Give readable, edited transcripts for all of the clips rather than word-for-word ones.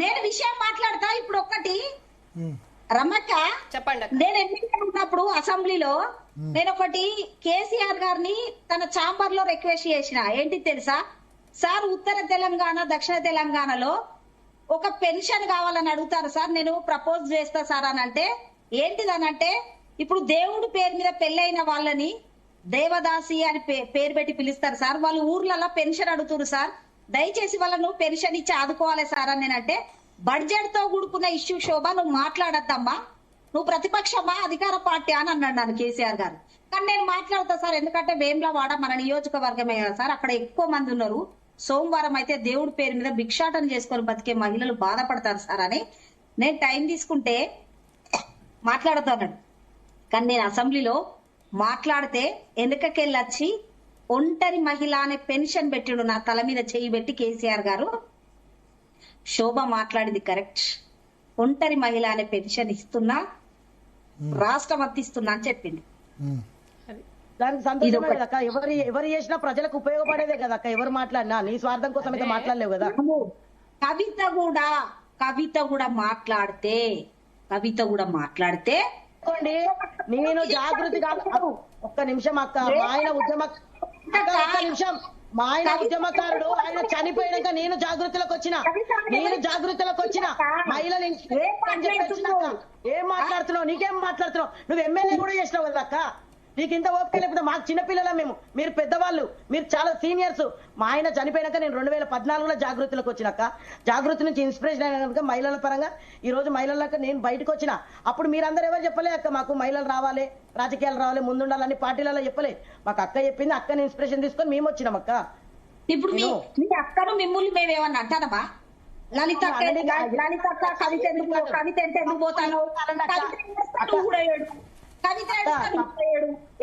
నేను విషయం మాట్లాడతా ఇప్పుడు ఒక్కటి రమక్క చెప్పండి. నేను ఎన్నికలు ఉన్నప్పుడు అసెంబ్లీలో నేను ఒకటి కేసీఆర్ గారిని తన ఛాంబర్ లో రిక్వెస్ట్ చేసిన ఏంటి తెలుసా సార్, ఉత్తర తెలంగాణ దక్షిణ తెలంగాణలో ఒక పెన్షన్ కావాలని అడుగుతారు సార్, నేను ప్రపోజ్ చేస్తా సార్ అని అంటే ఏంటిదనంటే ఇప్పుడు దేవుడి పేరు మీద పెళ్ళైన వాళ్ళని దేవదాసి అని పేరు పెట్టి పిలుస్తారు సార్, వాళ్ళు ఊర్లలో పెన్షన్ అడుగుతారు సార్, దయచేసి వాళ్ళను పెన్షన్ ఇచ్చి ఆదుకోవాలి సార్ అని నేనంటే బడ్జెట్ తో కూడుకున్న ఇష్యూ శోభ నువ్వు మాట్లాడద్దమ్మా, నువ్వు ప్రతిపక్షమా అధికార పార్టీ అని అన్నాడు నన్ను కేసీఆర్ గారు. కానీ నేను మాట్లాడతా సార్, ఎందుకంటే వేములవాడ మన నియోజకవర్గమే కదా సార్, అక్కడ ఎక్కువ మంది ఉన్నారు, సోమవారం అయితే దేవుడి పేరు మీద భిక్షాటన చేసుకొని బతికే మహిళలు బాధపడతారు సార్ అని నేను టైం తీసుకుంటే మాట్లాడుతాను. కానీ నేను అసెంబ్లీలో మాట్లాడితే వెనుకకెళ్ళి వచ్చి ఒంటరి మహిళ అనే పెన్షన్ పెట్టిండు నా తల మీద చేయి పెట్టి కేసీఆర్ గారు. శోభ మాట్లాడింది కరెక్ట్, ఒంటరి మహిళ అనే పెన్షన్ ఇస్తున్నా, రాష్ట్రం అంతిస్తున్నా అని చెప్పింది. దానికి సంతోషమే కదక్క, ఎవరు చేసినా ప్రజలకు ఉపయోగపడేదే కదక్క, ఎవరు మాట్లాడినా నీ స్వార్థం కోసం అయితే మాట్లాడలేవు కదా. కవిత కూడా మాట్లాడితే నేను జాగృతిగా ఒక్క నిమిషం అక్క, మా ఆయన ఉద్యమకారుడు, ఆయన చనిపోయాక నేను జాగృతిలోకి వచ్చిన మహిళలు ఏం మాట్లాడుతున్నావు, నీకేం మాట్లాడుతున్నావు, నువ్వు ఎమ్మెల్యే కూడా చేసినావు కదా అక్క, నీకు ఇంత ఓపిక లేకపోతే మాకు చిన్నపిల్లల మేము, మీరు పెద్దవాళ్ళు, మీరు చాలా సీనియర్స్. మా ఆయన చనిపోయినాక నేను 2014లో జాగృతిలోకి వచ్చినాక, జాగృతి నుంచి ఇన్స్పిరేషన్ అయిన కనుక మహిళల పరంగా ఈ రోజు మహిళలకు నేను బయటకు వచ్చిన. అప్పుడు మీరందరూ ఎవరు చెప్పలే అక్క, మాకు మహిళలు రావాలి, రాజకీయాలు రావాలి, ముందుండాలని పార్టీలలో చెప్పలే, మాకు అక్క చెప్పింది, అక్కని ఇన్స్పిరేషన్ తీసుకొని మేము వచ్చినాం అక్క. ఇప్పుడు మీ అక్కను మిమ్మల్ని మేమేమన్నా అంటానమ్మా, లలిత కవిత ఎందుకు పోతాను,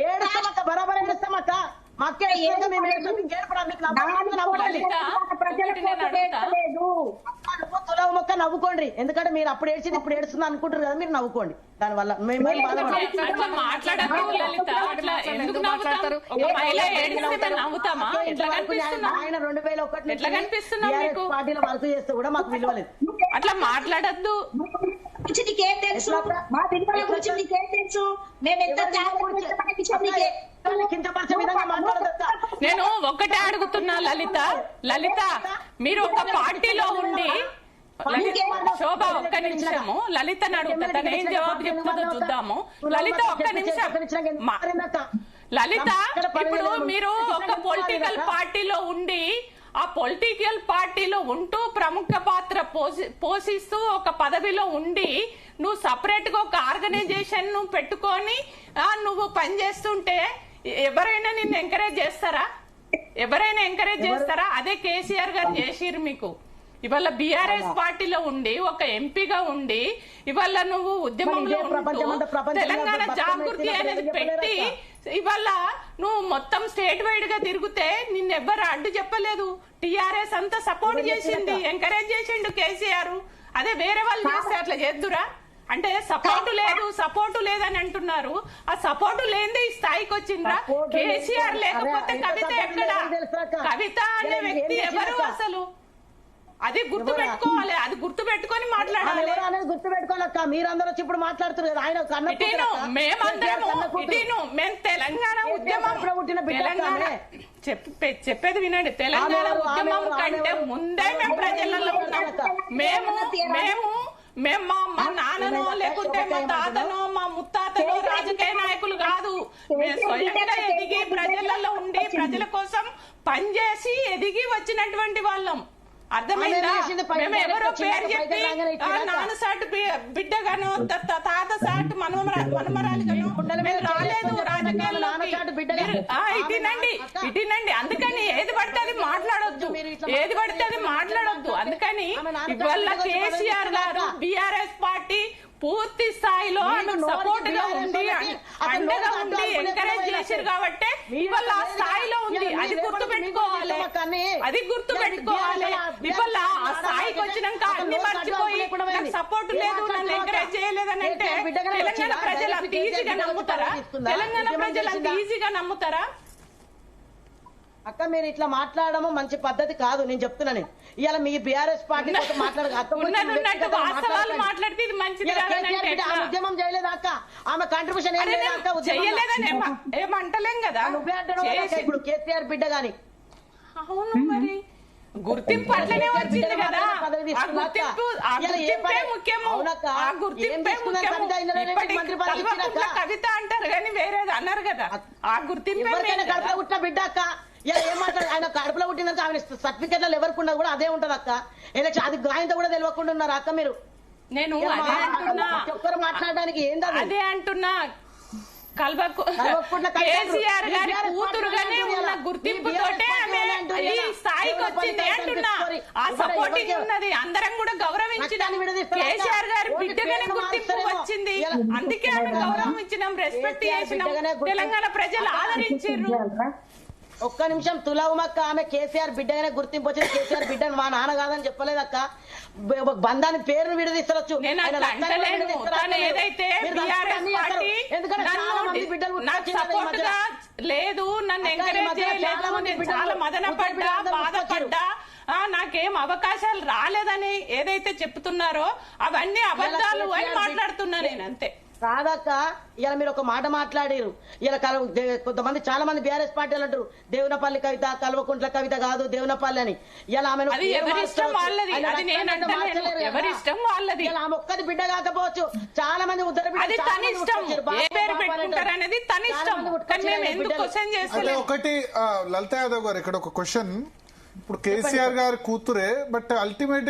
ఏడుస్తామక్క, బరాబర్ ఏడుస్తామక్క, తులవ మొక్క నవ్వుకోండి, ఎందుకంటే మీరు అప్పుడు ఏడ్చింది ఇప్పుడు ఏడుస్తుంది అనుకుంటారు కదా, మీరు నవ్వుకోండి, దానివల్ల మేము ఆయన 2001 పార్టీలో వర్క్ చేస్తే కూడా మాకు విలువలేదు. అట్లా మాట్లాడద్దు. నీకేం తెలుసు, మా విలువల గురించి నీకేం తెలుసు, మేము ఎంత నేను ఒక్కటే అడుగుతున్నా లలిత, మీరు ఒక పార్టీలో ఉండి శోభ ఒక్క నిమిషము లలితని అడుగుతా, తను ఏం జవాబు చెప్తుందో చూద్దాము. లలిత ఒక్క నిమిషం. లలిత, ఇప్పుడు మీరు ఒక పొలిటికల్ పార్టీలో ఉండి ఆ పొలిటికల్ పార్టీలో ఉంటూ ప్రముఖ పాత్ర పోషిస్తూ ఒక పదవిలో ఉండి నువ్వు సపరేట్ గా ఒక ఆర్గనైజేషన్ ను పెట్టుకొని నువ్వు పనిచేస్తుంటే ఎవరైనా నిన్ను ఎంకరేజ్ చేస్తారా? అదే కేసీఆర్ గారు చేసిరు మీకు. ఇవాళ బీఆర్ఎస్ పార్టీలో ఉండి ఒక ఎంపీగా ఉండి ఇవాళ నువ్వు ఉద్యమంలో తెలంగాణ జాగృతి అనేది పెట్టి ఇవాళ నువ్వు మొత్తం స్టేట్ వైడ్ గా తిరిగితే నిన్నెవ్వరు అడ్డు చెప్పలేదు. టీఆర్ఎస్ అంతా సపోర్ట్ చేసింది, ఎంకరేజ్ చేసిండు కేసీఆర్. అదే వేరే వాళ్ళు చేస్తే అట్లా చేద్దురా? అంటే సపోర్టు లేదని అంటున్నారు. ఆ సపోర్టు లేనిదే ఈ స్థాయికి వచ్చిండ్రా? కేసీఆర్ లేకపోతే కవిత ఎక్కడ? కవిత అనే వ్యక్తి ఎవరు అసలు? అది గుర్తు పెట్టుకోవాలి, అది గుర్తు పెట్టుకొని మాట్లాడాలి. గుర్తు పెట్టుకోవాలక్క, మీరందరూ వచ్చి ఇప్పుడు మాట్లాడుతున్నారు. ఆయన మేము తెలంగాణ ఉద్యమం చెప్పేది వినండి. తెలంగాణ ఉద్యమం కంటే ముందే మేము ప్రజలలో ఉన్నాము. మేము మా నాన్ననో లేకుంటే మా తాతనో మా ముత్తాతనో రాజకీయ నాయకులు కాదు. మేము స్వయంగా ఎదిగి ప్రజలలో ఉండి ప్రజల కోసం పనిచేసి ఎదిగి వచ్చినటువంటి వాళ్ళం. అర్థమైందా? మేము ఎవరో పేరు చెప్పి నాన్న సాటు బిడ్డగానో తాత సాటు మనమరాలిగానో మేము రాలేదు రాజకీయాల్లో. ఇటీనండి. అందుకని ఏది పడితే అది మాట్లాడొద్దు. అందుకని ఇవాళ కేసీఆర్ గారు బీఆర్ఎస్ పార్టీ పూర్తి స్థాయిలో సపోర్ట్ గా ఉండి అండగా ఉండి ఎంకరేజ్ చేశారు కాబట్టి ఇవాళ ఆ స్థాయిలో ఉంది. అది గుర్తు పెట్టుకోవాలి. ఇవాళ ఆ స్థాయికి వచ్చినాక అన్ని మర్చిపోయి నాకు సపోర్ట్ లేదు, నన్ను ఎంకరేజ్ చేయలేదని అంటే తెలంగాణ ప్రజలు అంత ఈజీగా నమ్ముతారా? అక్క మీరు ఇట్లా మాట్లాడము మంచి పద్ధతి కాదు, నేను చెప్తున్నాను. ఇవాళ మీ బీఆర్ఎస్ పార్టీ మాట్లాడదు అక్క, ఉన్నట్టు వాస్తవాలు మాట్లాడితే ఇది మంచిది కాదని అంటే ఎట్లా? ఆమె ఉద్యమం చేయలేదు అక్క, ఆమె కాంట్రిబ్యూషన్ ఏం లేదు అక్క ఉద్యమంలో. చెయ్యలేదని ఏమంటలేం కదా. నువ్వే అంటున్నావు కదా అక్క, ఇప్పుడు కేసీఆర్ బిడ్డ గాని. అవును మరి గుర్తింపు అట్లనే వచ్చింది కదా. ఆ గుర్తింపే ముఖ్యము, ఆ గుర్తింపే ముఖ్యము. ఇప్పటికి కల్వకుంట్ల కవిత అంటారు కానీ వేరేది అన్నారు కదా. ఆ గుర్తింపే కడుపులో పుట్టిన బిడ్డ అక్క. ఇలా ఏం మాట్లాడు, ఆయన కడుపులో పుట్టినాక ఆమె సర్టిఫికెట్లు ఎవరికి ఉన్నది కూడా అదే ఉంటది అక్క. ఎలక్షన్ అది గాయంతో కూడా తెలియకుండా ఉన్నారు అక్క మీరు. నేను అదే అంటున్నా, ఒక్కరు మాట్లాడడానికి ఏంది అదే అంటున్నా. కేసీఆర్ గారి కూతురుగానే ఉన్న గుర్తింపుతోటే ఆమె ఈ స్థాయికి వచ్చింది అంటున్నా. ఆ సపోర్టింగ్ ఉన్నది, అందరం కూడా గౌరవించిన కేసీఆర్ గారి బిడ్డగానే గుర్తింపు వచ్చింది. అందుకే ఆమె గౌరవం ఇచ్చినాం, రెస్పెక్ట్ చేసినాం, తెలంగాణ ప్రజలు ఆదరించారు. ఒక్క నిమిషం తులవమక్క, ఆమె కేసీఆర్ బిడ్డగానే గుర్తింపు వచ్చింది. కేసీఆర్ బిడ్డను మా నాన్న కాదని చెప్పలేదు అక్క. బంధాన్ని పేరును విడదీస్తవచ్చు. లేదు, నన్ను ఎంకరేజ్ చేయలేదు, నేను చాలా మదనపడ్డా, బాధపడ్డా, నాకేం అవకాశాలు రాలేదని ఏదైతే చెప్తున్నారో అవన్నీ అబద్ధాలు అని మాట్లాడుతున్నా నేను, అంతే. కాదక్క, ఇలా మీరు ఒక మాట మాట్లాడారు. ఇలా కొంతమంది చాలా మంది బీఆర్ఎస్ పార్టీలు అంటారు దేవునపల్లి కవిత కల్వకుంట్ల కవిత కాదు దేవునపల్లి అని. ఇలా ఆమె ఎవరిష్టం వాళ్ళది, అది నేను అంటలేను, ఎవరిష్టం వాళ్ళది. ఆమె ఒక్కది బిడ్డ కాకపోవచ్చు, చాలా మంది ఉద్దర బిడ్డ, అది తన ఇష్టం, ఏ పేరు పెట్టుకుంటారు అనేది తన ఇష్టం. కానీ మేము ఎందుకు క్వశ్చన్ చేస్తాం? ఒకటి లలిత యాదవ్ గారు, ఇక్కడ ఒక క్వశ్చన్. ఇప్పుడు కేసీఆర్ గారి కూతురే, బట్ అల్టిమేట్